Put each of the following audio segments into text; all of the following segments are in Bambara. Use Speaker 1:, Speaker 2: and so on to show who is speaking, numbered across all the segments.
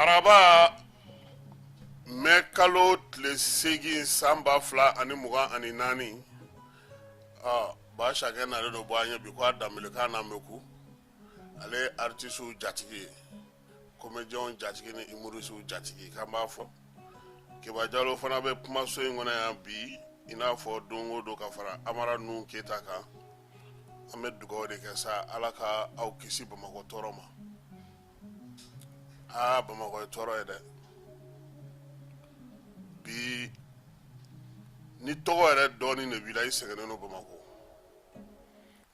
Speaker 1: araba mekalo tile 8 san 2024 ba shakɛ nalen do bɔ an ye bi ko a danbelekan na meku ale artisiw jatigi comédiens jatigi ni humoristes jatigi kan b'a fɔ Keba Jalo fana bɛ kumaso in kɔnɔ yan bi i n'a fɔ don o don ka fara Amara Nuhu Keyita kan an bɛ dugawu de kɛ sa Ala ka aw kisi Bamakɔ tɔɔrɔ ma Bamakɔ ye tɔɔrɔ ye dɛ bi ni tɔgɔ yɛrɛ dɔɔnin de b'i la i sɛgɛnnen no Bamakɔ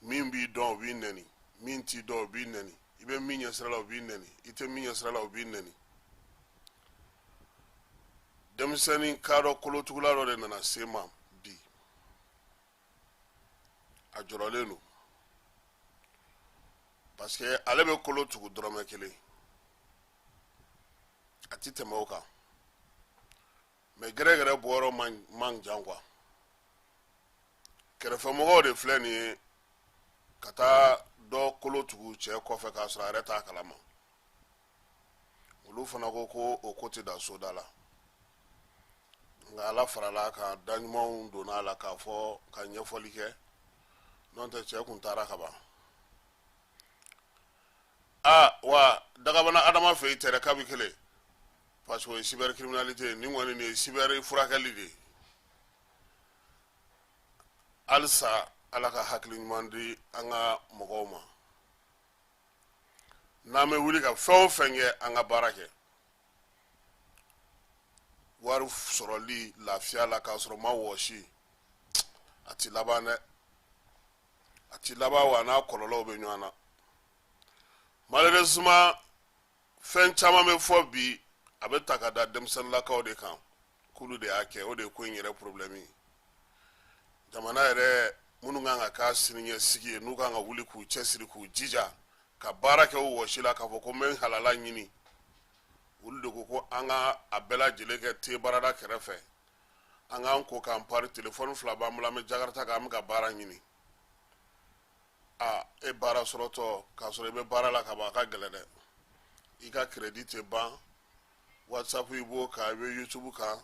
Speaker 1: min b'i dɔn o b'i nɛni min t'i dɔn o b'i nɛni i bɛ min ɲɛsira la o b'i nɛni i tɛ min ɲɛsira la o b'i nɛni denmisɛnnin kadɔ kolotugula dɔ de nana se ma bi a jɔrɔlen don parce que ale bɛ kolo tugu dɔrɔmɛ kelen a ti tɛmɛ o kan mais gɛrɛgɛrɛ bɔyɔrɔ man jan quoi kɛrɛfɛmɔgɔw de filɛ nin ye ka taa dɔ kolo tugu cɛ kɔfɛ k'a sɔrɔ a yɛrɛ t'a kalama olu fana ko o ko tɛ da soda la nka Ala farala kan da ɲumanw donna a la k'a fɔ ka ɲɛfɔli kɛ n'o tɛ cɛ kun taara ka ban wa dagabana adama fɛ i tɛrɛ kabi kelen parce que o ye cybercriminalité ni kɔni nin ye cyber furakɛli de ye halisa Ala ka hakili ɲuman di an ka mɔgɔw ma n'an bɛ wuli ka fɛn o fɛn kɛ an ka baara kɛ wari sɔrɔli lafiya la k'a sɔrɔ ma wɔsi a ti laban dɛ a ti laban wa n'a kɔlɔlɔw bɛ ɲɔgɔn na malheureusement fɛn caman bɛ fɔ bi a bɛ ta ka da denmisɛnninlakaw de kan k'olu de y'a kɛ o de ye ko in yɛrɛ problème ye jamana yɛrɛ minnu kan ka k'a siniɲɛsigi ye n'u kan ka wuli k'u cɛsiri k'u jija ka baara kɛ o wɔsi la k'a fɔ ko n bɛ halala ɲini olu de ko an ka a bɛɛ lajɛlen kɛ te baarada kɛrɛfɛ an k'an ko k'an pari telefɔni 2 b'an bolo an bɛ jakarita kan an bɛ ka baara ɲini e baara sɔrɔtɔ k'a sɔrɔ i bɛ baara la ka ban a ka gɛlɛn dɛ i ka crédit tɛ ban WhatsApp i b'o kan i bɛ YouTube kan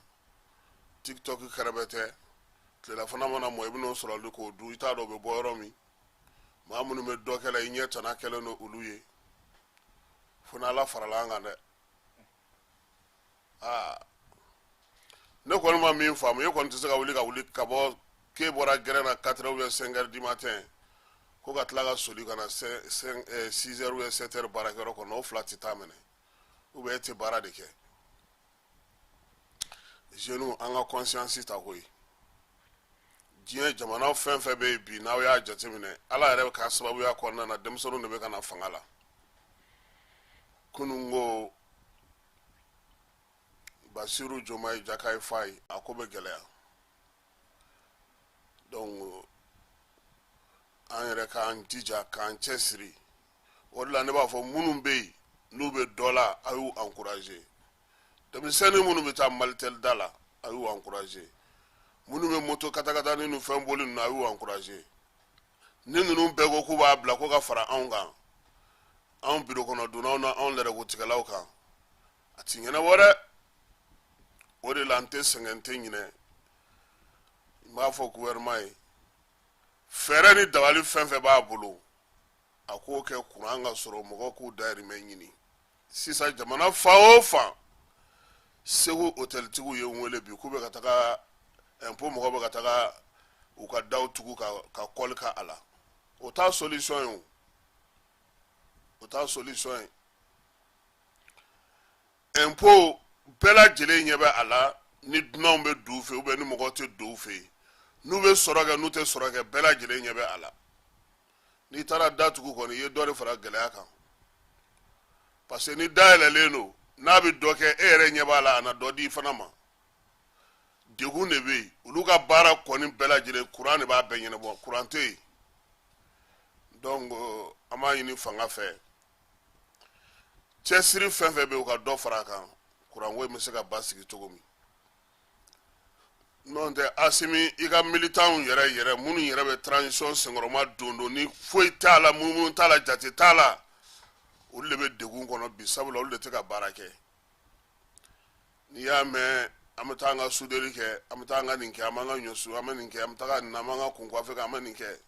Speaker 1: TikTok kɛrɛfɛ tɛ tilelafana mana mɔ i bɛ n'o sɔrɔ olu k'o dun i t'a dɔn o bɛ bɔ yɔrɔ min maa minnu bɛ dɔ kɛ la i ɲɛ tana kɛlen don olu ye fo ni Ala farala an kan dɛ ne kɔni ma min faamu e kɔni tɛ se ka wuli ka bɔ k'e bɔra gɛrɛn na 4 heures ou 5 heures du matin ko ka tila ka soli ka na 6 heures ou 7 heures baarakɛyɔrɔ kɔnɔ o fila tɛ taa minɛ ou bien e tɛ baara de kɛ jeunes an ka conscience ta koyi diɲɛ jamana fɛn fɛn bɛ yen bi n'aw y'a jateminɛ Ala yɛrɛ ka sababuya kɔnɔna na denmisɛnninw de bɛ ka na fanga la kunun ko Basiru Jomayi Jakayi Fayi a ko bɛ gɛlɛya donc an yɛrɛ k'an jija k'an cɛsiri o de la ne b'a fɔ minnu bɛ yen n'u bɛ dɔ la a y'u encourager denmisɛnnin minnu bɛ taa Malitel da la a y'u encourager minnu bɛ moto katakata ni fɛn boli ninnu a y'u encourager ni ninnu bɛɛ ko k'u b'a bila ko ka fara anw kan anw biro kɔnɔ donnaw na anw lɛrɛkotigɛlaw kan a ti ɲɛnabɔ dɛ o de la n tɛ sɛgɛn n tɛ ɲinɛ n b'a fɔ gouvernement ye fɛɛrɛ ni dabali fɛn fɛn b'a bolo a k'o kɛ courant ka sɔrɔ mɔgɔw k'u dahirimɛ ɲini sisan jamana fan o fan Segu hôteltigiw ye n wele bi k'u bɛ ka taga impôt mɔgɔw bɛ ka taga u ka daw tugu ka kɔli ka a la o t'a solution ye o t'a solution ye impôt bɛɛ lajɛlen ɲɛ bɛ a la ni dunanw bɛ don u fɛ ou bien ni mɔgɔw tɛ don u fɛ n'u bɛ sɔrɔ kɛ n'u tɛ sɔrɔ kɛ bɛɛ lajɛlen ɲɛ bɛ a la n'i taara da tugu kɔni i ye dɔ de fara gɛlɛya kan parce que ni da yɛlɛlen don n'a bɛ dɔ kɛ e yɛrɛ ɲɛ b'a la a na dɔ di fana ma degun de bɛ yen olu ka baara kɔni bɛɛ lajɛlen courant de b'a bɛɛ ɲɛnabɔ courant tɛ yen donc an b'a ɲini fanga fɛ cɛsiri fɛn fɛn bɛ yen u ka dɔ fara a kan courant ko in bɛ se ka basigi cogo min n'o tɛ Asimi i ka militants yɛrɛ minnu yɛrɛ bɛ transition senkɔrɔma don ni foyi t'a la munumunu t'a la jate t'a la olu de bɛ degun kɔnɔ bi sabula olu de tɛ ka baara kɛ ni y'a mɛn an bɛ taa an ka sudeli kɛ an bɛ taa an ka nin kɛ an b'an ka ɲɔsu an bɛ nin kɛ an bɛ taa nin na an b'an ka kunkɔfɛ kɛ an bɛ nin kɛ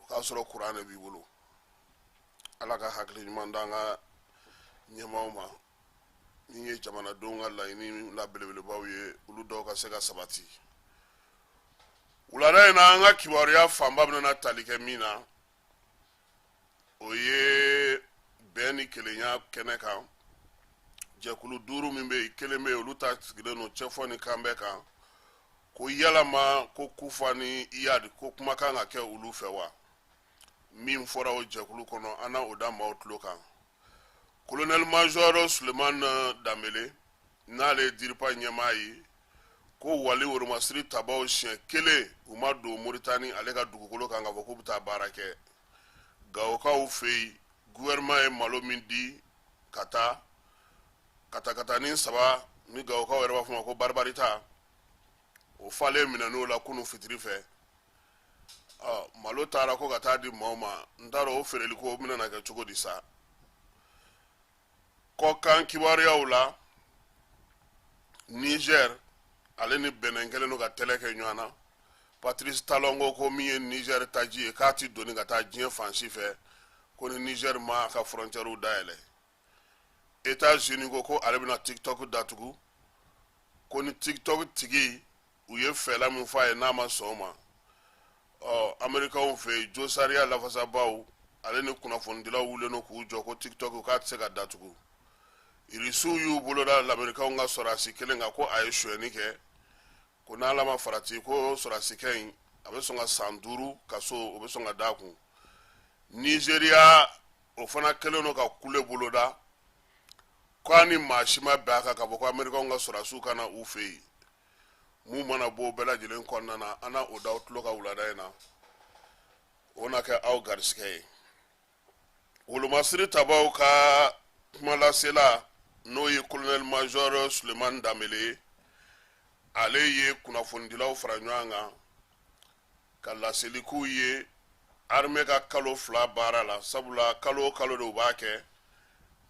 Speaker 1: o k'a sɔrɔ kuran de b'i bolo ala ka hakili ɲuman d'an ka ɲɛmaaw ma min ye jamanadenw ka laɲini la belebelebaw ye olu dɔw ka se ka sabati wulada in na an ka kibaruya fanba bɛna tali kɛ min na o ye bɛn ni kelenya kɛnɛ kan jɛkulu 5 min bɛ yen kelen bɛ yen olu ta sigilen don cɛfɔ ni kanbɛ kan ko yalama ko kufa ni iyadi ko kuma kan ka kɛ olu fɛ wa min fɔra o jɛkulu kɔnɔ an na o da maaw tulo kan colonel major Suleman Danbele n'ale ye diripa ɲɛmaa ye ko wali woromasiri tabaw siɲɛ kelen u ma don Moritani ale ka dugukolo kan ka fɔ k'u bɛ taa baara kɛ Gawokaw fɛ yen gouvernement ye malo min di ka taa katakatanin 3 ni Gawokaw yɛrɛ b'a fɔ ma ko barbarita o falen minɛn'o la kunu fitiri fɛ malo taara ko ka taa di maaw ma n t'a dɔn o feereli ko bɛna na kɛ cogo di sa kɔkan kibaruyaw la Niger ale ni Benin kɛlen don ka tɛlɛ kɛ ɲɔgɔn na Patrice Talon ko min ye Niger taji ye k'a ti doni ka taa diɲɛ fansi fɛ ko ni Niger ma ka frontière dayɛlɛ États-Unis ko ale bɛna TikTok datugu ko ni TikTok tigi u ye fɛla min fɔ a ye n'a ma sɔn o ma Américains fɛ yen Joe Sariya lafasabaw ale ni kunnafonidilaw wulen don k'u jɔ ko TikTok k'a tɛ se ka datugu irisiw y'u boloda l'Américains ka sɔrɔdasi kelen kan ko a ye sonyɛni kɛ ko n'Ala ma farati ko sɔrɔdasikɛ in a bɛ sɔn ka san 5 kaso o bɛ sɔn ka d'a kun Nigeria o fana kelen don ka kule boloda ko ni maa si ma bɛn a kan ka fɔ ko Américains ka sɔrɔdasiw kana u fɛ yen mun mana bɔ o bɛɛ lajɛlen kɔnɔna na an na o da aw tulo ka wulada in na o na kɛ aw garisigɛ ye wolomasiri tabaw ka kumalasela n'o ye colonel major Suleman Danbele ale ye kunnafonidilaw fara ɲɔgɔn kan ka laseli k'u ye armée ka kalo 2 baara la sabula kalo o kalo de u b'a kɛ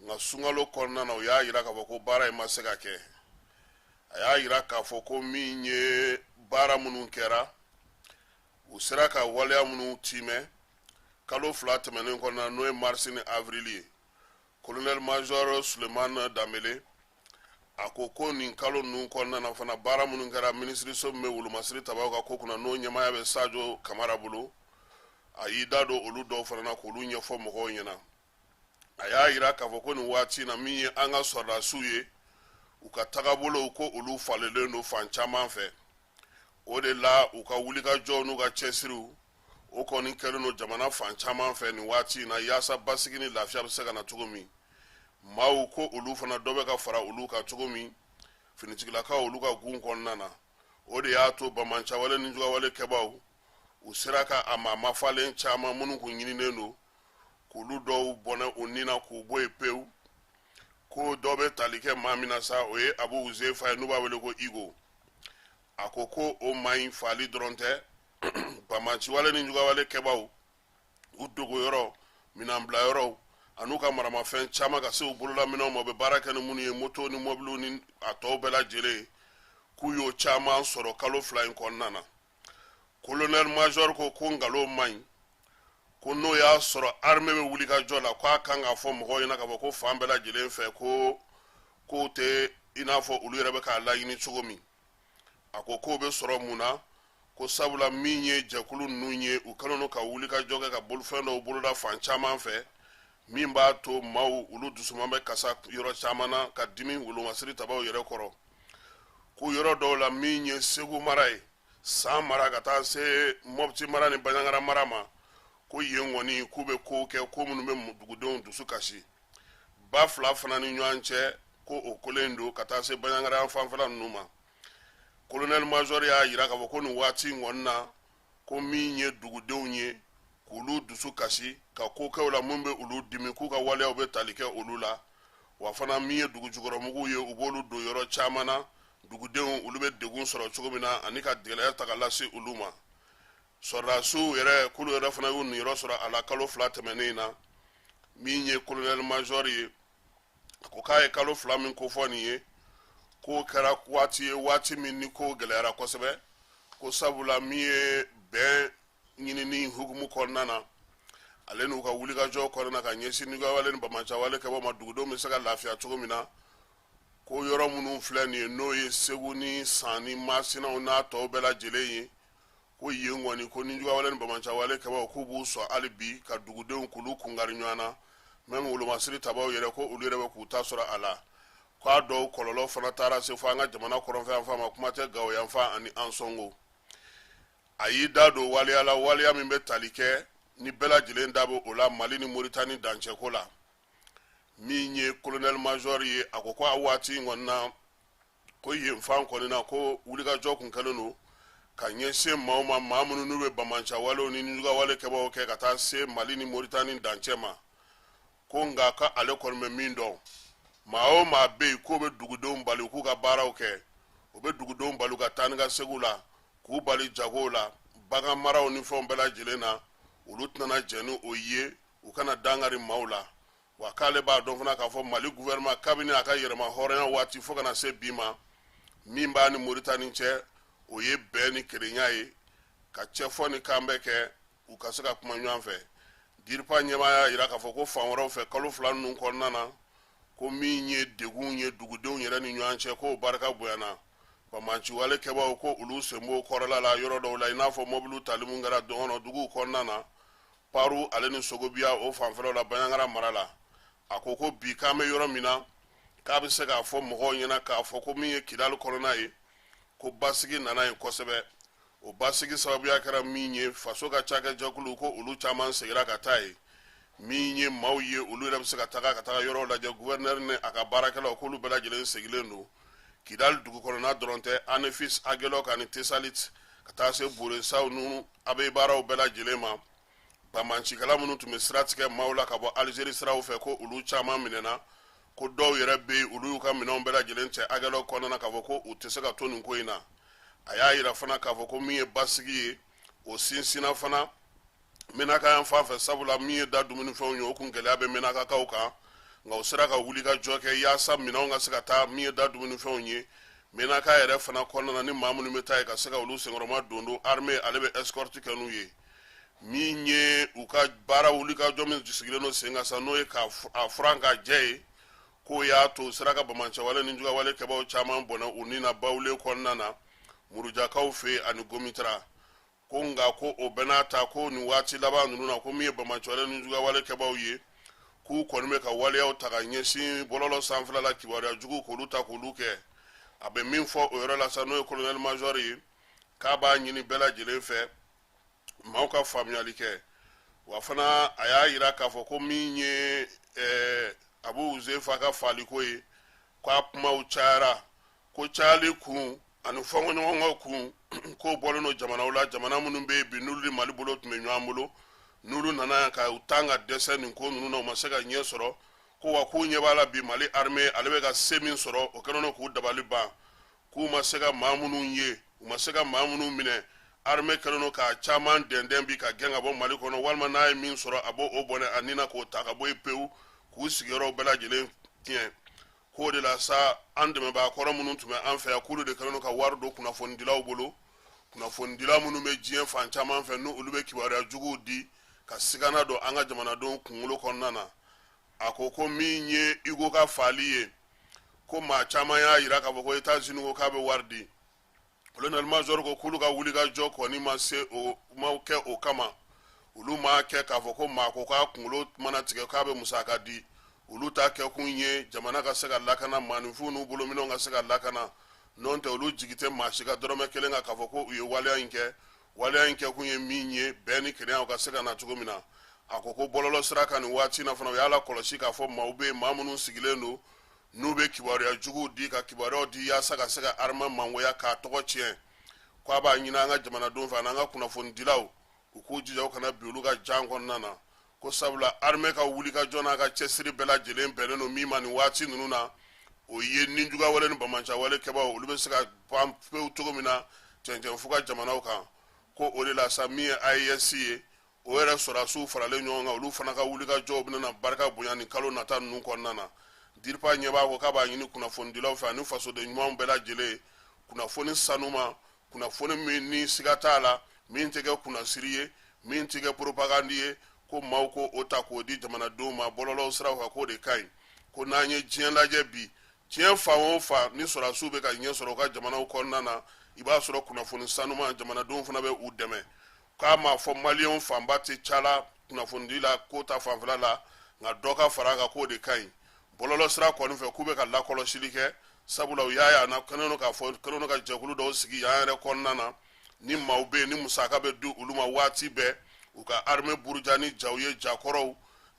Speaker 1: nka sunkalo kɔnɔna na u y'a jira k'a fɔ ko baara in ma se ka kɛ a y'a jira k'a fɔ ko min ye baara minnu kɛra u sera ka waleya minnu timɛ kalo 2 tɛmɛnen kɔnɔna na n'o ye mars ni avril ye colonel major Suleman Danbele a ko nin kalo ninnu kɔnɔna na fana baara minnu kɛra minisiriso min bɛ wolomasiri tabaw ka ko kunna n'o ɲɛmaaya bɛ Sajo Kamara bolo a y'i da don olu dɔw fana na k'olu ɲɛfɔ mɔgɔw ɲɛna a y'a jira k'a fɔ ko nin waati in na min ye an ka sɔrɔdasiw ye u ka tagabolow ko olu falelen don fan caman fɛ o de la u ka wulikajɔw n'u ka cɛsiriw o kɔni kɛlen don jamana fan caman fɛ nin waati in na yaasa basigi ni lafiya bɛ se ka na cogo min maaw ko olu fana dɔ bɛ ka fara olu kan cogo min finitigilakaw olu ka gun kɔnɔna na o de y'a to bamancawale ni jugawale kɛbaw u sera ka a mafalen caman minnu kun ɲininen don k'olu dɔw bɔnɛ u ni na k'u bɔ yen pewu ko dɔ bɛ tali kɛ maa min na sa o ye Abu Uzefa ye n'u b'a wele ko Igo a ko o ma ɲi fali dɔrɔn tɛ bamanciwale ni jugawale kɛbaw u dogo yɔrɔ minanbila yɔrɔw an'u ka maramafɛn caman ka se u bolola minɛnw ma u bɛ baara kɛ ni minnu ye moto ni mɔbiliw ni a tɔw bɛɛ lajɛlen k'u y'o caman sɔrɔ kalo 2 in kɔnɔna na colonel major ko nkalon man ɲi ko n'o y'a sɔrɔ armée bɛ wuli ka jɔ la k'a kan ka fɔ mɔgɔw ɲɛna ka fɔ ko fan bɛɛ lajɛlen fɛ ko tɛ i n'a fɔ olu yɛrɛ bɛ k'a laɲini cogo min a ko bɛ sɔrɔ mun na ko sabula min ye jɛkulu ninnu ye u kɛlen don ka wuli ka jɔ kɛ ka bolifɛn dɔw boloda fan caman fɛ min b'a to maaw olu dusuman bɛ kasa yɔrɔ caman na ka dimi wolomasiri tabaw yɛrɛ kɔrɔ ko yɔrɔ dɔw la min ye Segu mara ye San mara ka taa se Mopti mara ni Banjagara mara ma ko yen kɔni k'u bɛ kow kɛ ko minnu bɛ dugudenw dusu kasi ba fila fana ni ɲɔgɔn cɛ ko o kolen don ka taa se Banjagara fanfɛla ninnu ma colonel major y'a jira k'a fɔ ko nin waati in kɔni na ko min ye dugudenw ye k'olu dusu kasi ka ko kɛw la mun bɛ olu dimi k'u ka waleyaw bɛ tali kɛ olu la wa fana min ye dugujukɔrɔmuguw ye u b'olu don yɔrɔ caman na dugudenw olu bɛ degun sɔrɔ cogo min na ani ka gɛlɛya ta ka lase olu ma sɔrɔdasiw yɛrɛ k'olu yɛrɛ fana y'u niyɔrɔ sɔrɔ a la kalo 2 tɛmɛnen na min ye colonel major ye a ko k'a ye kalo 2 min kofɔ nin ye ko kɛra waati ye waati min ni ko gɛlɛyara kosɛbɛ ko sabula min ye bɛn ɲinini hukumu kɔnɔna na ale n'u ka wulikajɔ kɔnɔna ka ɲɛsin nigawale ni bamacawale kɛ bɔ ma dugudenw bɛ se ka lafiya cogo min na ko yɔrɔ minnu filɛ nin ye n'o ye Segu ni San ni Masinaw n'a tɔw bɛɛ lajɛlen ye ko yen kɔni ko nigawale ni bamacawale kɛ bɔ k'u b'u sɔn hali bi ka dugudenw k'olu kungari ɲɔgɔn na même wolomasiri tabaw yɛrɛ ko olu yɛrɛ bɛ k'u ta sɔrɔ a la k'a dɔw kɔlɔlɔ fana taara se fo an ka jamana kɔrɔnfɛ yan fan ma kuma tɛ Gawo yan fan ani an sɔngo a y'i da don waleya la waleya min bɛ tali kɛ ni bɛɛ lajɛlen da bɛ o la Mali ni Moritani dancɛko la min ye colonel major ye a ko a waati in kɔni na ko yen fan kɔni na ko wulikajɔ kun kɛlen don ka ɲɛsin maaw ma maa minnu n'u bɛ bamancawalew ni nigawale kɛbaaw kɛ ka taa se Mali ni Moritani dancɛ ma ko nka ka ale kɔni bɛ min dɔn maa o maa bɛ yen k'o bɛ dugudenw bali k'u ka baaraw kɛ o bɛ dugudenw bali ka taa ni ka segu la k'u bali jagow la bagan maraw ni fɛnw bɛɛ lajɛlen na olu tɛna jɛ ni o ye u kana dangari maaw la wa k'ale b'a dɔn fana k'a fɔ Mali gouvernement kabini a ka yɛlɛma hɔrɔnya waati fo kana se bi ma min b'a ni Moritani cɛ o ye bɛn ni kelenya ye ka cɛfɔ ni kan bɛ kɛ u ka se ka kuma ɲɔgɔn fɛ diripa ɲɛmaa y'a jira k'a fɔ ko fan wɛrɛw fɛ kalo 2 ninnu kɔnɔna na ko min ye degun ye dugudenw yɛrɛ ni ɲɔgɔn cɛ k'o barika bonyana bamanciwale kɛbaaw ko olu sen b'o kɔrɔla la yɔrɔ dɔw la i n'a fɔ mobiliw tali mun kɛra dɔngɔnɔ duguw kɔnɔna na Paru ale ni Sogobiya o fanfɛlaw la Baɲaŋara mara la a ko bi k'an bɛ yɔrɔ min na k'a bɛ se k'a fɔ mɔgɔw ɲɛna k'a fɔ ko min ye Kidali kɔnɔna ye ko basigi nana yen kosɛbɛ o basigi sababuya kɛra min ye faso ka cakɛjɛkulu ko olu caman segira ka taa ye min ye maaw ye olu yɛrɛ bɛ se ka taga yɔrɔw lajɛ gouverneur ni a ka baarakɛlaw k'olu bɛɛ lajɛlen segilen don Kidali dugu kɔnɔna dɔrɔn tɛ Anefis Agelok ani Tesalit ka taa se Boresaw ninnu a bɛ baaraw bɛɛ lajɛlen ma bamancikɛla minnu tun bɛ sira tigɛ maaw la ka bɔ Alizeri siraw fɛ ko olu caman minɛna ko dɔw yɛrɛ bɛ yen olu y'u ka minɛnw bɛɛ lajɛlen cɛ Agelok kɔnɔna k'a fɔ ko u tɛ se ka to nin ko in na a y'a jira fana k'a fɔ ko min ye basigi ye o sinsinna fana Menaka yan fan fɛ sabula min ye da dumunifɛnw ye o kun gɛlɛya bɛ Menakakaw kan nka u sera ka wuli ka jɔ kɛ yaasa minɛnw ka se ka taa min ye da dumunifɛnw ye Menaka yɛrɛ fana kɔnɔna na ni maa minnu bɛ taa ye ka se ka olu senkɔrɔma don armée ale bɛ escorte kɛ n'u ye min ye u ka baara wuli ka jɔ min sigilen don sen kan sa n'o ye k'a furan ka jɛ ye k'o y'a to u sera ka bamancɛwale ni jugawale kɛbaaw caman bɔnɛ u ni na bawule kɔnɔna na Murujakaw fɛ ani Gomitara ko nka ko o bɛɛ n'a ta ko nin waati laban ninnu na ko min ye bamancɛwale ni jugawale kɛbaaw ye k'u kɔni bɛ ka waleyaw ta ka ɲɛsin bɔlɔlɔ sanfɛla la kibaruya jugu k'olu ta k'olu kɛ a bɛ min fɔ o yɔrɔ la sa n'o ye colonel major ye k'a b'a ɲini bɛɛ lajɛlen fɛ maaw ka faamuyali kɛ wa fana a y'a jira k'a fɔ ko min ye Abu Uzefa ka faliko ye k'a kumaw cayara ko cayali kun ani fɔnkɔɲɔgɔnkaw kun k'o bɔlen don jamanaw la jamana minnu bɛ yen bi n'olu ni Mali bolo tun bɛ ɲɔgɔn bolo n'olu nana yan ka u tan ka dɛsɛ nin ko ninnu na u ma se ka ɲɛ sɔrɔ ko wa k'u ɲɛ b'a la bi Mali armée ale bɛ ka se min sɔrɔ o kɛlen don k'u dabali ban k'u ma se ka maa minnu ye u ma se ka maa minnu minɛ armée kɛlen don k'a caman dɛndɛn bi ka gɛn ka bɔ Mali kɔnɔ walima n'a ye min sɔrɔ a b'o bɔnɛ a nin na k'o ta ka bɔ yen pewu k'u sigiyɔrɔw bɛɛ lajɛlen tiɲɛ k'o de la sa an dɛmɛbaa kɔrɔ minnu tun bɛ an fɛ yan k'olu de kɛlen don ka wari don kunnafonidilaw bolo kunnafonidila minnu bɛ diɲɛ fan caman fɛ n'olu bɛ kibaruya juguw di ka sigana don an ka jamanadenw kunkolo kɔnɔna na a ko min ye Igo ka fali ye ko maa caman y'a jira k'a fɔ ko États-Unis ko k'a bɛ wari di colonel major ko k'olu ka wuli ka jɔ kɔni ma kɛ o kama olu m'a kɛ k'a fɔ ko maa ko k'a kunkolo mana tigɛ k'a bɛ musaka di olu ta kɛ kun ye jamana ka se ka lakana maaninfinw n'u bolominɛw ka se ka lakana n'o tɛ olu jigi tɛ maa si ka dɔrɔmɛ kelen kan k'a fɔ ko u ye waleya in kɛ kun ye min ye bɛn ni kelenya ka se ka na cogo min na a ko bɔlɔlɔ sira kan nin waati na fana u y'a la kɔlɔsi k'a fɔ maaw bɛ yen maa minnu sigilen don n'u bɛ kibaruya juguw di ka kibaruyaw di yaasa ka se ka armée mangoya k'a tɔgɔ tiɲɛ ko a b'a ɲini an ka jamanadenw fɛ an ka kunnafonidilaw u k'u jija u kana bi olu ka jan kɔnɔna na ko sabula armée ka wuli ka jɔ n'a ka cɛsiri bɛɛ lajɛlen bɛnnen don min ma nin waati ninnu na o ye ni jugawale ni bamancɛwale kɛbaaw olu bɛ se ka ban pewu cogo min na cɛncɛn fo ka jamanaw kan ko o de la sa min ye AES ye o yɛrɛ sɔrɔdasiw faralen ɲɔgɔn kan olu fana ka wuli ka jɔ u bɛna barika bonya ni kalo nata ninnu kɔnɔna na diripa ɲɛb'a ko k'a b'a ɲini kunnafonidilaw fɛ ani fasoden ɲumanw bɛɛ lajɛlen kunnafoni sanuma kunnafoni min ni siga t'a la min tɛ kɛ kunnasiri ye min tɛ kɛ propagandi ye ko maaw ko o ta k'o di jamanadenw ma bɔlɔlɔw siraw kan k'o de ka ɲi ko n'an ye diɲɛ lajɛ bi diɲɛ fan o fan ni sɔrɔdasiw bɛ ka ɲɛ sɔrɔ u ka jamanaw kɔnɔna na i b'a sɔrɔ kunnafoni sanuma jamanadenw fana bɛ u dɛmɛ k'a ma fɔ maliyɛnw fanba tɛ cala kunnafonidi la ko ta fanfɛla la nka dɔ ka fara a kan k'o de ka ɲi bɔlɔlɔ sira kɔni fɛ k'u bɛ ka lakɔlɔsili kɛ sabula u y'a ye na kɛlen don ka jɛkulu dɔw sigi yan yɛrɛ kɔnɔna na ni maaw bɛ yen ni musaka bɛ di olu ma waati bɛɛ u ka armée buruja ni jaw ye jakɔrɔw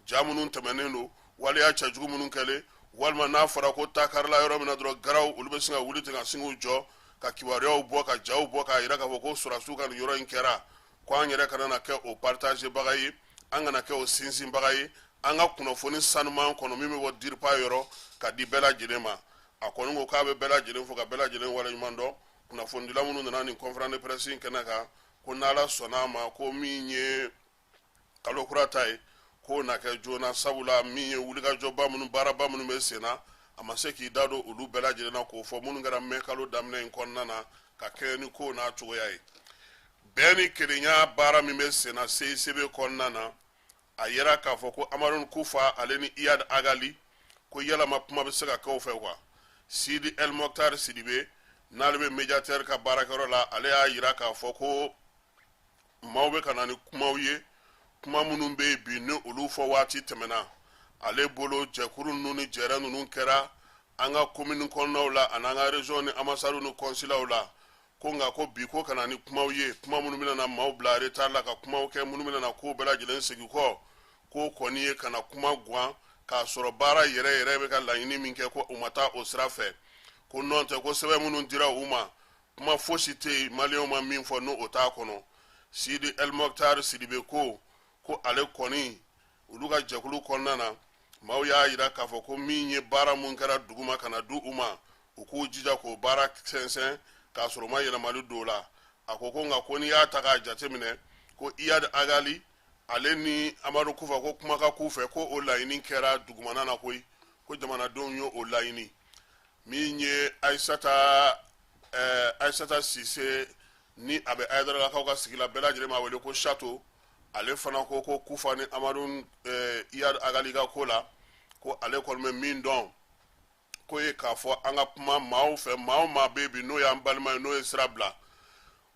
Speaker 1: ja minnu tɛmɛnen don waleya cɛjugu minnu kɛlen walima n'a fɔra ko takarila yɔrɔ min na dɔrɔn garaw olu bɛ sin ka wuli ten ka sin k'u jɔ ka kibaruyaw bɔ ka jaw bɔ k'a jira k'a fɔ ko sɔrɔdasiw ka nin yɔrɔ in kɛra ko an yɛrɛ kana na kɛ o partagebaga ye an kana kɛ o sinsinbaga ye an ka kunnafoni sanuman kɔnɔ min bɛ bɔ diripa yɔrɔ ka di bɛɛ lajɛlen ma a kɔni ko k'a bɛ bɛɛ lajɛlen fo ka bɛɛ lajɛlen waleɲuman dɔn kunnafonidila minnu nana nin conférence de presse in kɛnɛ kan ko n'Ala sɔnna a ma ko min ye kalo kura ta ye k'o na kɛ joona sabula min ye wulikajɔba minnu baaraba minnu bɛ sen na a ma se k'i da don olu bɛɛ lajɛlen na k'o fɔ minnu kɛra mai kalo daminɛ in kɔnɔna na ka kɛɲɛ ni kow n'a cogoya ye bɛɛ ni kelenya baara min bɛ sen na CICB kɔnɔna na a yera k'a fɔ ko Amadu Kufa ale ni Iyad Agali ko yalama kuma bɛ se ka kɛ o fɛ quoi Sidi El Mokhtar Sidibe n'ale bɛ médiateur ka baarakɛyɔrɔ la ale y'a yira k'a fɔ ko maaw bɛ ka na ni kumaw ye kuma minnu bɛ yen bi ni olu fɔ waati tɛmɛna ale bolo jɛkuru ninnu ni jɛrɛ ninnu kɛra an ka commune kɔnɔnaw la ani an ka région ni ambassades ni consulaw la ko nka ko bi ko ka na ni kumaw ye kuma minnu bɛna na maaw bila retard la ka kumaw kɛ minnu bɛna na ko bɛɛ lajɛlen segin kɔ ko kɔni ye ka na kuma guwan k'a sɔrɔ baara yɛrɛ yɛrɛ bɛ ka laɲini min kɛ ko u ma taa o sira fɛ ko nɔn tɛ ko sɛbɛn minnu dira u ma kuma fosi tɛ yen maliyɛnw ma min fɔ n'o t'a kɔnɔ Sidi El Mokhtar Sidibe ko ale kɔni olu ka jɛkulu kɔnɔna na maaw y'a jira k'a fɔ ko min ye baara mun kɛra duguma ka na di u ma u k'u jija k'o baara sɛnsɛn k'a sɔrɔ u ma yɛlɛmali don o la a ko nka ko n'i y'a ta k'a jateminɛ ko Iyad Agali ale ni Amadu Kufa ko kuma ka k'u fɛ ko o laɲini kɛra dugumana na koyi ko jamanadenw y'o laɲini min ye Aissata Sise ni a bɛ Hayidaralakaw ka sigi la bɛɛ lajɛlen b'a wele ko Chateau ale fana ko Kufa ni Amadu Iyad Agali ka ko la ko ale kɔni bɛ min dɔn ko ye k'a fɔ an ka kuma maaw fɛ maa o maa bɛ bi n'o y'an balima ye n'o ye sira bila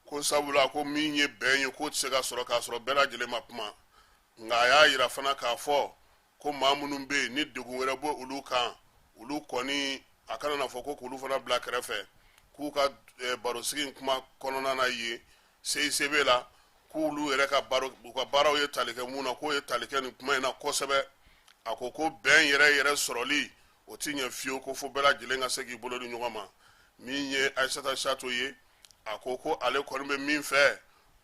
Speaker 1: ko sabula ko min ye bɛn ye k'o tɛ se ka sɔrɔ k'a sɔrɔ bɛɛ lajɛlen ma kuma nka a y'a jira fana k'a fɔ ko maa minnu bɛ yen ni degun wɛrɛ bɔ olu kan olu kɔni a kana na fɔ ko k'olu fana bila kɛrɛfɛ k'u ka barosigi in kuma kɔnɔna na yen CICB la k'olu yɛrɛ ka baaraw ye tali kɛ mun na k'o ye tali kɛ nin kuma in na kosɛbɛ a ko bɛn yɛrɛ sɔrɔli o ti ɲɛ fiyewu ko fo bɛɛ lajɛlen ka se k'i bolo di ɲɔgɔn ma min ye Aissata Chateau ye a ko ale kɔni bɛ min fɛ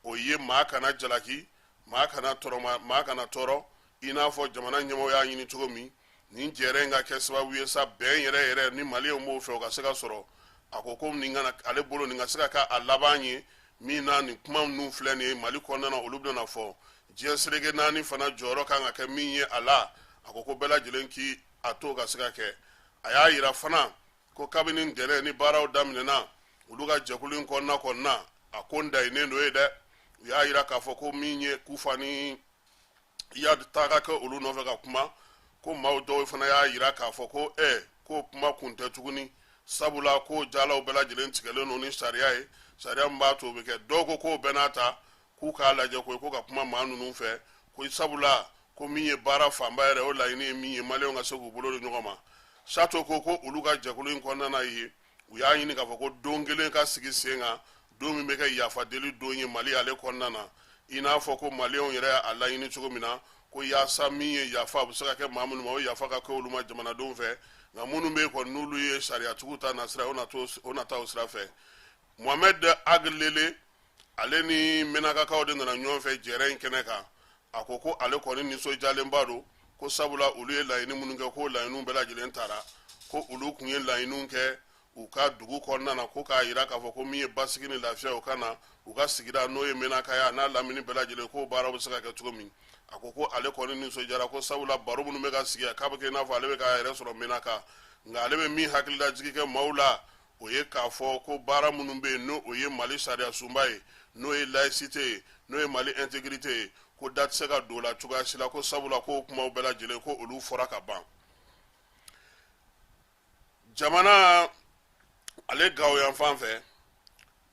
Speaker 1: o ye maa kana jalaki maa kana tɔɔrɔ i n'a fɔ jamana ɲɛmɔgɔw y'a ɲini cogo min nin jɛrɛ in ka kɛ sababu ye sa bɛn yɛrɛ ni maliyɛnw b'o fɛ o ka se ka sɔrɔ a ko ale bolo nin ka se ka kɛ a laban ye min na nin kuma ninnu filɛ nin ye Mali kɔnɔna na olu bɛna fɔ diɲɛ seleke naani fana jɔyɔrɔ kan ka kɛ min ye a la a ko bɛɛ lajɛlen k'i a to ka se ka kɛ a y'a jira fana ko kabini ntɛnɛn ni baaraw daminɛna olu ka jɛkulu in kɔnɔna a ko ndayinnen do ye dɛ u y'a jira k'a fɔ ko min ye Kufa ni Iyad ta ka kɛ olu nɔfɛ ka kuma ko maaw dɔw fana y'a jira k'a fɔ ko ko kuma kun tɛ tuguni sabula ko jalaw bɛɛ lajɛlen tigɛlen don ni sariya ye sariya min b'a to o bɛ kɛ dɔw ko k'o bɛɛ n'a ta k'u k'a lajɛ ko ka kuma maa ninnu fɛ ko sabula ko min ye baara fanba yɛrɛ o laɲini ye min ye maliyɛnw ka se k'u bolo di ɲɔgɔn ma Chateau ko olu ka jɛkulu in kɔnɔna na ye u y'a ɲini k'a fɔ ko don kelen ka sigi sen kan don min bɛ kɛ yafadeli don ye Mali ale kɔnɔna na i n'a fɔ ko maliyɛnw yɛrɛ y'a laɲini cogo min na ko yaasa min ye yafa a bɛ se ka kɛ maa minnu ma o yafa ka kɛ olu ma jamanadenw fɛ nka minnu bɛ yen kɔni n'olu ye sariyatigiw ta nasira o na taa o sira fɛ Mohamed Aglele ale ni Menakakaw de nana ɲɔgɔn fɛ jɛrɛ in kɛnɛ kan a ko ale kɔni nisɔndiyalenba don ko sabula olu ye laɲini minnu kɛ ko laɲiniw bɛɛ lajɛlen taara ko olu tun ye laɲiniw kɛ u ka dugu kɔnɔna na ko k'a jira k'a fɔ ko min ye basigi ni lafiya o ka na u ka sigida n'o ye Menakaya n'a lamini bɛɛ lajɛlen k'o baaraw bɛ se ka kɛ cogo min a ko ko ale kɔni nisɔndiyara ko sabula baro minnu bɛ ka sigi k'a bɛ kɛ i n'a fɔ ale bɛ k'a yɛrɛ sɔrɔ mina kan nka ale bɛ min hakililajigi kɛ maaw la o ye k'a fɔ ko baara minnu bɛ yen n'o ye mali sariya sunba ye n'o ye laïcité ye n'o ye mali intégrité ye ko da tɛ se ka don o la cogoya si la ko sabula ko kumaw bɛɛ lajɛlen ko olu fɔra ka ban jamana ale Gawo yan fan fɛ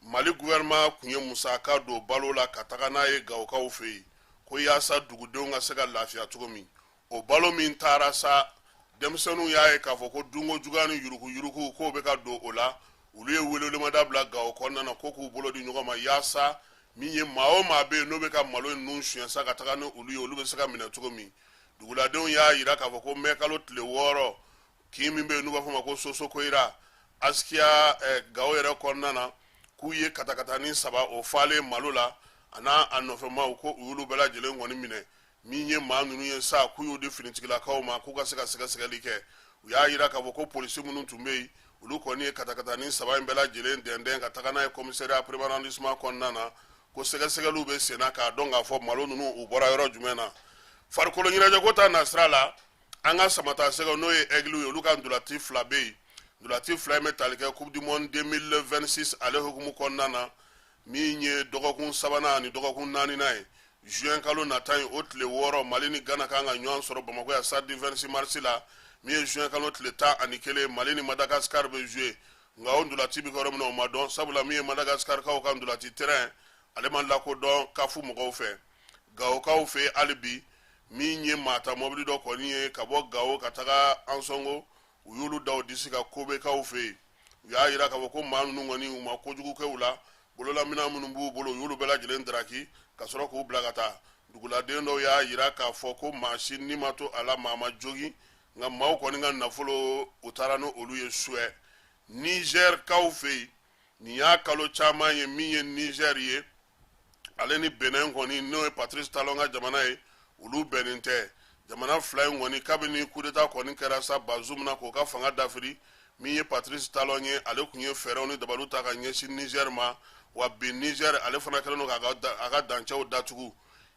Speaker 1: mali gouvernement kun ye musaka don balo la ka taga n'a ye Gawokaw fɛ yen ko yaasa dugudenw ka se ka lafiya cogo min o balo min taara sa denmisɛnninw y'a ye k'a fɔ ko dunko juguya ni yuruku k'o bɛ ka don o la olu ye welewelemada bila Gawo kɔnɔna na ko k'u bolo di ɲɔgɔn ma yaasa min ye maa o maa bɛ yen n'o bɛ ka malo ninnu suɲɛ sa ka taga ni olu ye olu bɛ se ka minɛ cogo min duguladenw y'a jira k'a fɔ ko mɛkalo tile 6 kin min bɛ yen n'u b'a fɔ ma ko sosokoyira Askiya Gawo yɛrɛ kɔnɔna na k'u ye katakatani 3 o falen malo la a n'a a nɔfɛmaw ko u y'olu bɛɛ lajɛlen kɔni minɛ min ye maa ninnu ye sa k'u y'o di finitigilakaw ma k'u ka se ka sɛgɛsɛgɛli kɛ u y'a jira k'a fɔ ko polisi minnu tun bɛ yen olu kɔni ye katakatani 3 in bɛɛ lajɛlen dɛndɛn ka taga n'a ye commissariat premier arrondissement kɔnɔna na ko sɛgɛsɛgɛliw bɛ sen na k'a dɔn k'a fɔ malo ninnu u bɔra yɔrɔ jumɛn na farikolo ɲɛnajɛko ta nasira la an ka samata sɛgɛw n'o ye aigle ye olu ka ndolati 2 bɛ yen ndolati 2 in bɛ tali kɛ coupe du monde 2026 ale hukumu kɔnɔna na min ye dɔgɔkun 3nan ani dɔgɔkun 4nan ye juin kalo nata ye o tile 6 mali ni Ghana kan ka ɲɔgɔn sɔrɔ Bamako ya stade du 26 mars la min ye juin kalo tile 11 mali ni Madagascar bɛ jouer nka o ndolati bɛ kɛ yɔrɔ min na o ma dɔn sabula min ye Madagascar kaw ka ndolati terrain ale ma lakodɔn kafu mɔgɔw fɛ Gawokaw fɛ hali bi min ye mata mobili dɔ kɔni ye ka bɔ Gawo ka taga Ansongo u y'olu da o disi ka Kobekaw fɛ yen u y'a jira k'a fɔ ko maa ninnu kɔni u ma kojugu kɛ u la bololamina minnu b'u bolo u y'olu bɛɛ lajɛlen daraki ka sɔrɔ k'u bila ka taa duguladen dɔw y'a jira k'a fɔ ko maa si ni ma to a la maa ma jogi nka maaw kɔni ka nafolo u taara n'olu ye Suwɛ Niger kaw fɛ yen nin y'a kalo caman ye min ye Niger ye ale ni Benin kɔni n'o ye Patrice Talon ka jamana ye olu bɛnnen tɛ jamana 2 in kɔni kabini coup d'état kɔni kɛra sa Bazoum na k'o ka fanga dafiri min ye Patrice Talon ye ale kun ye fɛɛrɛw ni dabaliw ta ka ɲɛsin Niger ma wa bi Niger ale fana kɛlen don k'a ka dancɛw datugu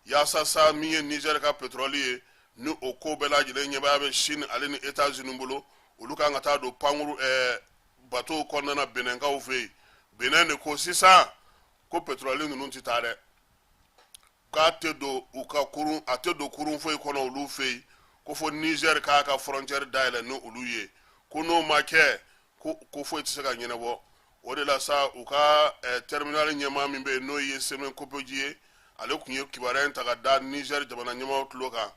Speaker 1: yaasa sa min ye Niger ka pétrole ye ni o ko bɛɛ lajɛlen ɲɛbaya bɛ Chine ale ni États-Unis bolo olu kan ka taa don pankuru bateau kɔnɔna na Beninkaw fɛ yen Benin de ko sisan ko pétrole ninnu tɛ taa dɛ k'a tɛ don u ka kurun a tɛ don kurun foyi kɔnɔ olu fɛ yen ko fo Niger k'a ka frontière dayɛlɛ ni olu ye ko n'o ma kɛ ko foyi tɛ se ka ɲɛnabɔ o de la sa u ka terminal ɲɛmaa min bɛ yen n'o ye Semaine Kopeji ye ale kun ye kibaruya in ta ka da Niger jamana ɲɛmaaw tulo kan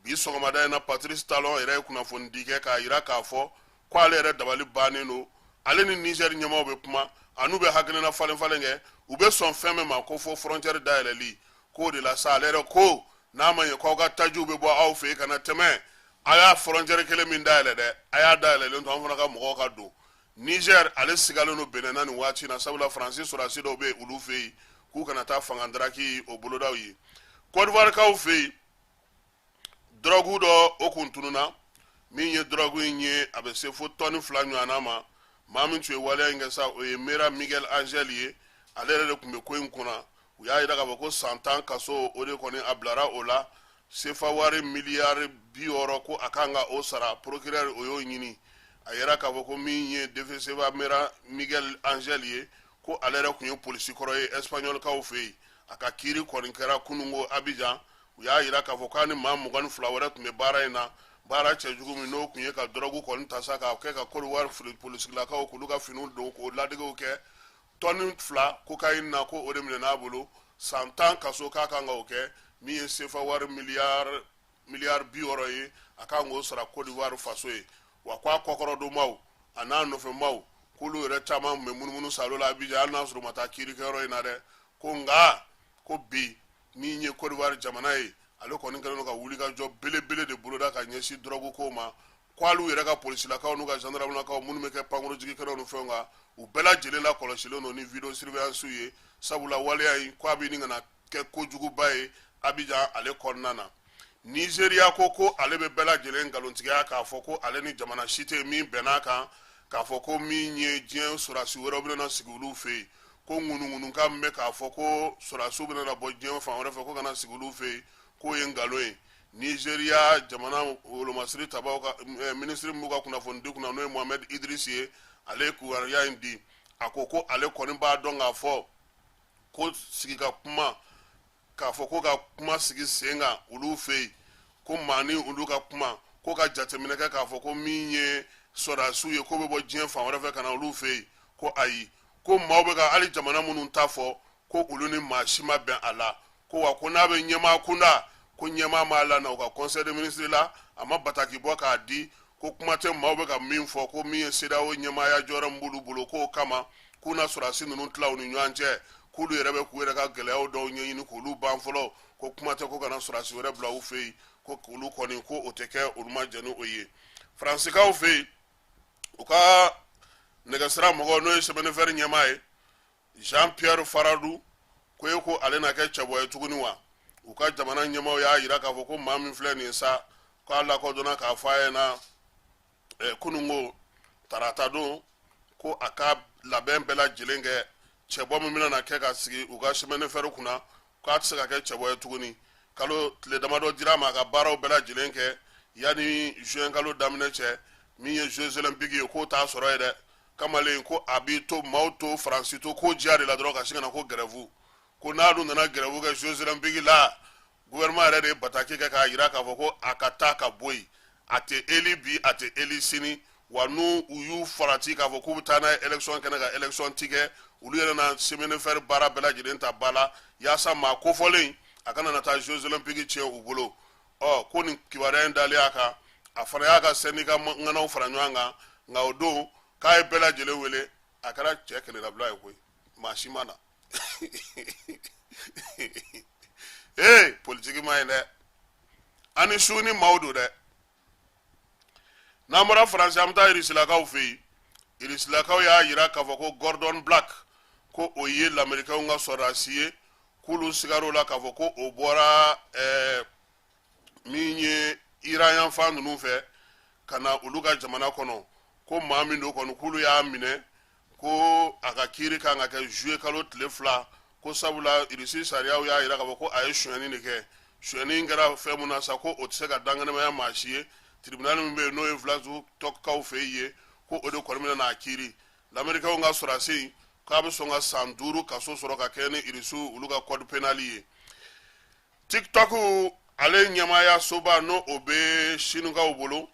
Speaker 1: bi sɔgɔmada in na Patrice Talon yɛrɛ ye kunnafoni di kɛ k'a jira k'a fɔ ko ale yɛrɛ dabali bannen don ale ni Niger ɲɛmaaw bɛ kuma a n'u bɛ hakilina falen kɛ u bɛ sɔn fɛn min ma ko fo frontière dayɛlɛli k'o de la sa ale yɛrɛ ko n'a ma ɲɛ k'aw ka tajiw bɛ bɔ aw fɛ yen ka na tɛmɛ a y'a frontière kelen min dayɛlɛ dɛ a y'a dayɛlɛlen to an fana ka mɔgɔw ka don Niger ale sigalen don Benin na nin waati na sabula Faransi sɔrɔdasi dɔw bɛ olu fɛ yen k'u kana taa fanga daraki o bolodaw ye Côte d'Ivoire kaw fɛ yen drogue dɔ o kun tununna min ye drogue in ye a bɛ se fo tɔni 2 ɲɔgɔnna ma maa min tun ye waleya in kɛ sa o ye Mera Miguel Angel ye ale yɛrɛ de tun bɛ ko in kunna u y'a jira k'a fɔ ko 100 kaso o de kɔni a bilara o la sefa wari miliyari 60 ko a kan ka o sara procureur o y'o ɲini a yɛrɛ k'a fɔ ko min ye DFCBA Mera Miguel Angel ye ko ale yɛrɛ tun ye polisi kɔrɔ ye Espagnol kaw fɛ yen a ka kiiri kɔni kɛra kunungo Abidjan u y'a jira k'a fɔ k'a ni maa 22 wɛrɛ tun bɛ baara in na baara cɛjugu min n'o tun ye ka drogue kɔni ta sa k'a kɛ ka Côte d'Ivoire polisilakaw k'olu ka finiw don k'o ladegew kɛ tɔni 2 cocaïne na ko o de minɛ n'a bolo 110 kaso k'a kan ka o kɛ min ye sefa wari miliyari 60 ye a kan k'o sara Côte d'Ivoire faso ye wa k'a kɔkɔrɔdonmaw a n'a nɔfɛmaw k'olu yɛrɛ caman tun bɛ munumunu salo la Abidjan hali n'a sɔrɔ u ma taa kiirikɛyɔrɔ in na dɛ ko nka ko bi min ye Côte d'Ivoire jamana ye ale kɔni kɛlen don ka wulikajɔ belebele de boloda ka ɲɛsin drogue ko ma k'alu yɛrɛ ka polisilakaw n'u ka gendarmelakaw minnu bɛ kɛ pankuru jigikɛlaw ni fɛnw kan u bɛɛ lajɛlen la kɔlɔsilen don ni video surveillance ye sabula waleya in ko a bɛ nin kana kɛ kojuguba ye Abidjan ale kɔnɔna na Nigeria ko ale bɛ bɛɛ lajɛlen nkalontigiya k'a fɔ ko ale ni jamana si tɛ min bɛnn'a kan k'a fɔ ko min ye diɲɛ sɔrɔdasi wɛrɛw bɛna sigi olu fɛ yen ko ŋunuŋunukan min bɛ k'a fɔ ko sɔrɔdasiw bɛna bɔ diɲɛ fan wɛrɛ fɛ ko kana sigi olu fɛ yen ko ye ngalo ye Nigeria jamana wolomasiri tabaw ka ministre mu ka kunnafoni kunna n'o ye Mohamed Idris ye ale kuwariya in di a ko ale kɔni b'a dɔn k'a fɔ ko sigi ka kuma k'a fɔ ko ka kuma sigi sen kan olu fɛ yen ko maa ni olu ka kuma ko ka jateminɛ kɛ k'a fɔ ko min ye sɔrɔdasiw ye ko bɛ bɔ diɲɛ fan wɛrɛ fɛ ka na olu fɛ yen ko ayi ko maaw bɛ ka hali jamana minnu ta fɔ ko olu ni maa si ma bɛn a la ko wa ko n'a bɛ ɲɛmaa kunda ko ɲɛmaa m'a la na u ka conseil des ministres la a ma bataki bɔ k'a di ko kuma tɛ maaw bɛ ka min fɔ ko min ye CEDEAO ɲɛmaaya jɔyɔrɔ min b'olu bolo k'o kama k'u na sɔrɔdasi ninnu tila u ni ɲɔgɔn cɛ k'olu yɛrɛ bɛ k'u yɛrɛ ka gɛlɛyaw dɔw ɲɛɲini k'olu ban fɔlɔ ko kuma tɛ ko kana sɔrɔdasi wɛrɛ bila u fɛ yen ko olu kɔni ko o tɛ kɛ olu ma jɛ ni o ye faransikaw fɛ yen u ka nɛgɛsira mɔgɔ n'o ye sɛbɛnnifɛri ɲɛmaa ye Jean Pierre Faradu ko ye ko ale na kɛ cɛbɔ ye tuguni wa u ka jamana ɲɛmaaw y'a yira k'a fɔ ko maa min filɛ nin ye sa k'a lakodɔnna k'a fɔ a ɲɛna kunungo tarata don ko a ka labɛn bɛɛ lajɛlen kɛ cɛbɔ min bɛna na kɛ ka sigi u ka sɛbɛnnifɛri kunna k'a tɛ se ka kɛ cɛbɔ ye tuguni kalo tile damadɔ dira ma a ka baaraw bɛɛ lajɛlen kɛ yanni juin kalo daminɛ cɛ min ye Jeux olympiques ye k'o t'a sɔrɔ ye dɛ kamalen ko a b'i to maaw to Faransi to ko diya de la dɔrɔn ka sin ka na ko grève ko n'a dun nana grève kɛ Jeux olympiques la gouvernement yɛrɛ de ye bataki kɛ k'a jira k'a fɔ ko a ka taa ka bɔ yen a tɛ eli bi a tɛ eli sini wa n'u y'u farati k'a fɔ k'u bɛ taa n'a ye élection kɛnɛ ka élection tigɛ olu yɛrɛ na semaine baara bɛɛ lajɛlen ta ba la yaasa maa kofɔlen a kana na taa Jeux olympiques tiɲɛ u bolo ko nin kibaruya in dalen a kan a fana y'a ka syndicat ŋanaw fara ɲɔgɔn kan nka o don k'a ye bɛɛ lajɛlen wele a kɛra cɛ kɛlɛlabila ye koyi maa si ma na politiki ma ye dɛ ani su ni maaw don dɛ n'an bɔra Faransi an bɛ taa Irisilakaw fɛ yen Irisilakaw y'a jira k'a fɔ ko Gordon Black ko o ye lamɛrikɛnw ka sɔrɔdasi ye k'olu sigar'o la k'a fɔ ko o bɔra min ye Iran yanfan ninnu fɛ ka na olu ka jamana kɔnɔ ko maa min don kɔni k'olu y'a minɛ ko a ka kiiri kan ka kɛ juillet kalo tile 2 ko sabula Irisi sariyaw y'a jira k'a fɔ ko a ye sonyɛni de kɛ sonyɛni in kɛra fɛn mun na sa ko o tɛ se ka danganamaya maa si ye tribunal min bɛ yen n'o ye Vladu Tɔkaw fɛ yen ye ko o de kɔni bɛna n'a kiiri lamɛrikɛnw ka sɔrɔdasi k'a bɛ sɔn ka san 5 kaso sɔrɔ ka kɛ ni Irisiw olu ka code pénal ye TikTok ale ɲɛmaaya soba n'o o bɛ Sinukaw bolo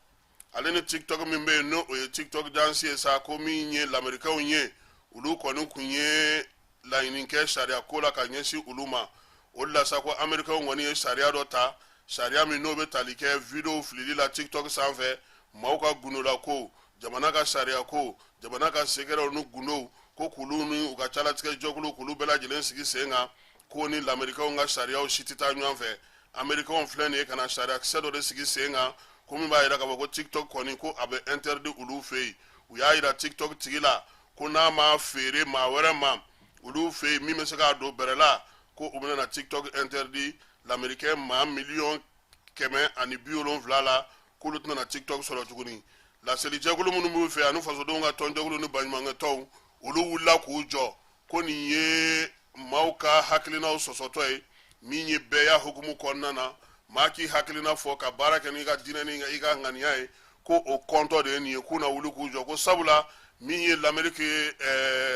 Speaker 1: ale ni TikTok min bɛ yen n'o o ye TikTok jansi ye sa ko min ye lamɛrikɛnw ye olu kɔni kun ye laɲini kɛ sariya ko la ka ɲɛsin olu ma o de la sa ko Amɛrikɛnw kɔni ye sariya dɔ ta sariya min n'o bɛ tali kɛ video filili la TikTok sanfɛ maaw ka gundo ko jamana ka sariya ko jamana ka sekɛrɛw ni gundow ko k'olu ni u ka calatigɛ jɛkulu k'olu bɛɛ lajɛlen sigi sen kan ko ni lamɛrikɛnw ka sariyaw si tɛ taa ɲɔgɔn fɛ Amɛrikɛnw filɛ nin ye ka na sariya kisɛ dɔ de sigi sen kan ko min b'a jira k'a fɔ ko TikTok kɔni ko a bɛ interdit olu fɛ yen u y'a jira TikTok tigi la ko n'a ma feere maa wɛrɛ ma olu fɛ yen min bɛ se k'a don bɛrɛ la ko u bɛna na TikTok interdit lamɛrikɛn maa 1,170,000 la k'olu tɛna na TikTok sɔrɔ tuguni laselijɛkulu minnu b'u fɛ ani fasodenw ka tɔnjɛkulu ni baɲumankɛtɔnw olu wulila k'u jɔ ko nin ye maaw ka hakilinaw sɔsɔtɔ ye min ye bɛɛ y'a hukumu kɔnɔna na maa k'i hakilina fɔ ka baara kɛ n'i ka diinɛ ni i ka ŋaniya ye ko o kɔntɔ de ye nin ye k'u na wuli k'u jɔ ko sabula min ye lamɛriki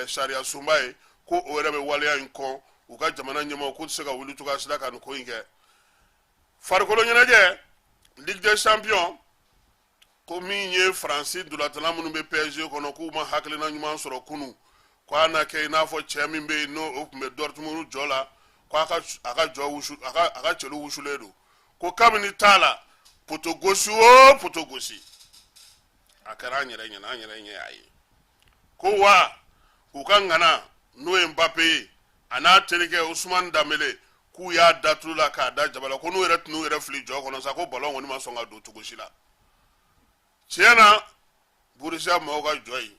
Speaker 1: sariya sunba ye ko o yɛrɛ bɛ waleya in kɔn u ka jamana ɲɛmaaw k'u tɛ se ka wuli cogoya si la ka nin ko in kɛ farikolo ɲɛnajɛ Ligue des Champions ko min ye Faransi dolatana minnu bɛ PSG kɔnɔ k'u ma hakilina ɲuman sɔrɔ kunu ko a na kɛ i n'a fɔ cɛ min bɛ yen n'o o tun bɛ Dortmund jɔ la ko a ka cɛlu wusulen don ko kabini t'a la poto gosi o poto gosi a kɛra an yɛrɛ ɲɛna an yɛrɛ ɲɛ y'a ye ko wa u ka ŋana n'o ye Mbappé ye a n'a terikɛ Ousmane Dembélé k'u y'a da tulu la k'a da jaba la ko n'u yɛrɛ tun n'u yɛrɛ fili jɔ kɔnɔ sa ko ballon kɔni ma sɔn ka don cogo si la tiɲɛ na Borussia mɔgɔw ka jɔ yen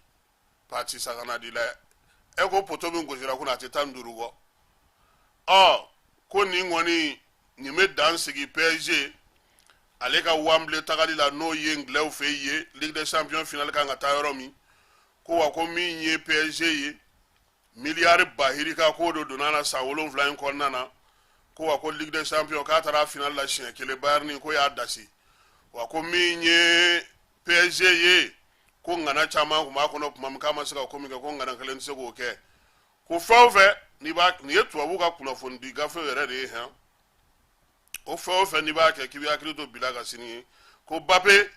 Speaker 1: parti sa kana di la e ko poto min gosira ko a tɛ 15 bɔ ko nin kɔni nin bɛ dan sigi PSG ale ka Wembley tagali la n'o ye Anglais fɛ ye Ligue des Champions finale kan ka taa yɔrɔ min ko wa ko min ye PSG ye miliyari bahirika ko do donna na san 7 in kɔnɔna na ko wa ko Ligue des Champions k'a taara final la siɲɛ kelen Bayern ko y'a dasi wa ko min ye PSG ye ko ngana caman kun b'a kɔnɔ tuma min k'a ma se ka ko min kɛ ko ngana kelen tɛ se k'o kɛ ko fɛn o fɛn nin ye tubabu ka kunnafoni di gafe yɛrɛ de ye hɛn o fɛn o fɛn n'i b'a kɛ k'i bɛ hakili to bila ka sini ye ko Mbappé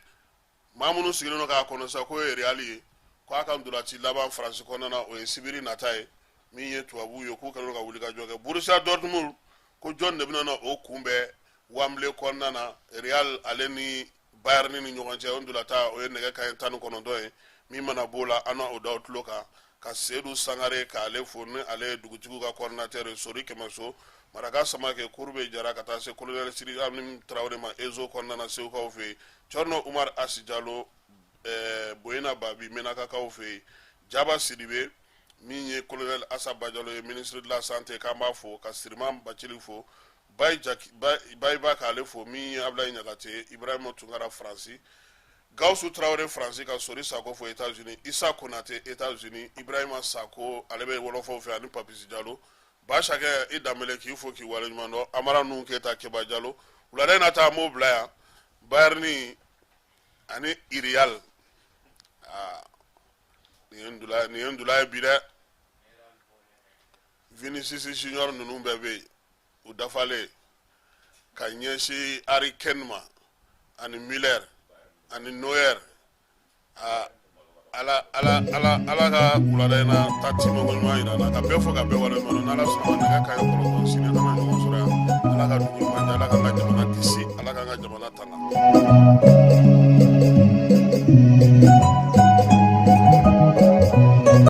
Speaker 1: maa minnu sigilen don k'a kɔnɔ sa k'o ye Real ye ko a ka ndolanci laban Faransi kɔnɔna na o ye sibiri nata ye min ye tubabu ye k'u kɛlen don ka wuli ka jɔ kɛ Borussia Dortmund ko jɔn de bɛna na o kunbɛn Wembley kɔnɔna na Real ale ni Bayern ni ɲɔgɔn cɛ o ndolata o ye nɛgɛ kanɲɛ 19 ye min mana b'o la an na o da o tulo kan ka Seydou Sangare k'ale fo ni ale ye dugutigiw ka coordinateur ye Sori Kɛmɛso Maraka Samake Kurube Jara ka taa se Colonel Siri Amini Traoré ma Ezo kɔnɔna na Segukaw fɛ yen Thierno Umar Asi Jalo Boyina Babi Menakakaw fɛ yen Jaba Sidibe min ye Colonel Assa Badialo ye ministre de la santé k'an b'a fo ka Siriman Bacili fo Bayiba k'ale fo min ye Ablaye Ɲagate Ibrahima Tunkara Faransi Gawusu Traoré Faransi ka Sori Sako fo États-Unis Issa Konate États-Unis Ibrahima Sako ale bɛ wolofaw fɛ ani Papisi Jalo Bachakɛ i Dambele k'i fo k'i waleɲuman dɔn Amara Nuhu Keyita Keba Jalo wulada in na ta an b'o bila yan Bayern ani Real nin ye ndula ye bi dɛ Vinicius Junior ninnu bɛɛ bɛ yen u dafalen ka ɲɛsin Harry Kane ma ani Müller ani Neuer ala ka wulada in na ta timo ɲuman yira na ka bɛɛ fɔ ka bɛɛ waleɲuman dɔn n'Ala sɔnna ma nɛgɛ kanɲɛ 9 sini an bɛna ɲɔgɔn sɔrɔ yan Ala ka dugu ɲuman di Ala k'an ka jamana kisi Ala k'an ka jamana tanga